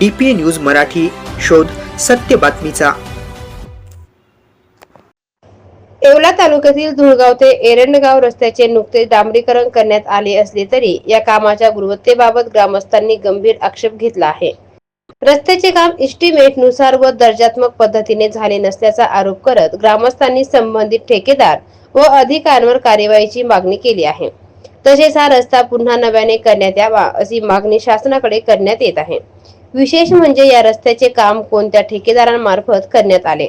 DPA news Marathi, शोध सत्य बातमीचा। येवला तालुक्यातील धुळगाव ते एरंडगाव रस्त्याचे नुकतेच डांबरीकरण करण्यात आले असले तरी या कामाच्या गुणवत्तेबाबत ग्रामस्थांनी गंभीर आक्षेप घेतला आहे। रस्त्याचे काम एस्टिमेट नुसार व दर्जात्मक पद्धतीने झाले नसल्याचा आरोप करत ग्रामस्थांनी संबंधित ठेकेदार व अधिकाऱ्यांवर कार्यवाहीची मागणी केली आहे। तसेच हा रस्ता पुन्हा नव्याने करण्यात यावा अशी मागणी शासनाकडे करण्यात येत आहे। विशेष म्हणजे या रस्त्याचे काम कोणत्या ठेकेदारांमार्फत करण्यात आले,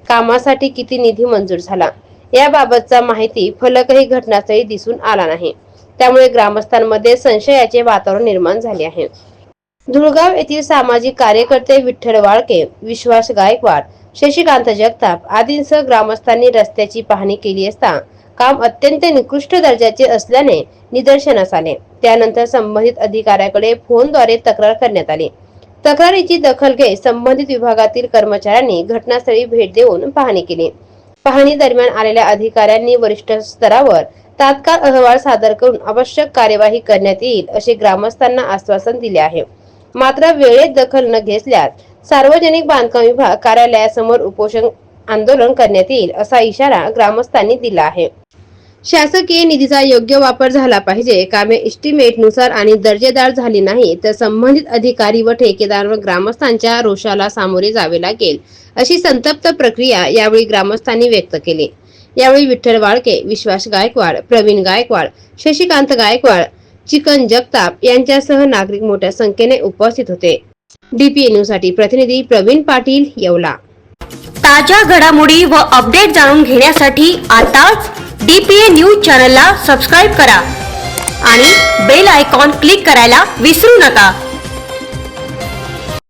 कामासाठी किती निधी मंजूर झाला याबाबतचा माहिती फलकही घटनास्थळी दिसून आला नाही। त्यामुळे ग्रामस्थांमध्ये संशयाचे वातावरण निर्माण झाले आहे। धुळगाव येथील सामाजिक कार्यकर्ते विठ्ठल वाळके, विश्वास गायकवाड, शशिकांत जगताप आदींसह ग्रामस्थांनी रस्त्याची पाहणी केली असता काम अत्यंत निकृष्ट दर्जाचे असल्याने निदर्शनास आले। त्यानंतर संबंधित अधिकाऱ्याकडे फोनद्वारे तक्रार करण्यात आली। तक्रारीची दखल घेत संबंधित विभागातील कर्मचाऱ्यांनी घटनास्थळी भेट देऊन पाहणी केली। पाहणी दरम्यान आलेल्या अधिकाऱ्यांनी वरिष्ठ स्तरावर तात्काळ अहवाल सादर करून आवश्यक कार्यवाही करण्यात येईल असे ग्रामस्थांना आश्वासन दिले आहे। मात्र वेळेत दखल न घेतल्यास सार्वजनिक बांधकाम विभाग कार्यालयासमोर उपोषण आंदोलन करण्यात येईल असा इशारा ग्रामस्थांनी दिला आहे। शासकीय निधीचा योग्य वापर झाला पाहिजे। कामे एस्टिमेट नुसार आणि दर्जेदार झाली नाही तर संबंधित अधिकारी व ठेकेदार व ग्रामस्थांच्या रोषाला सामोरे जावे लागेल अशी संतप्त प्रक्रिया यावेळी ग्रामस्थांनी व्यक्त केली। यावेळी विठ्ठल वाळके, विश्वास गायकवाड, प्रवीण गायकवाड, शशिकांत गायकवाड, चिकन जगताप यांच्यासह नागरिक मोठ्या संख्येने उपस्थित होते। DPA न्यूज साठी प्रतिनिधी प्रवीण पाटील, येवला। ताज्या घडामोडी व अपडेट जाणून घेण्यासाठी आताच DPA न्यूज चॅनलला सबस्क्राइब करा आणि बेल आयकॉन क्लिक करायला विसरू नका।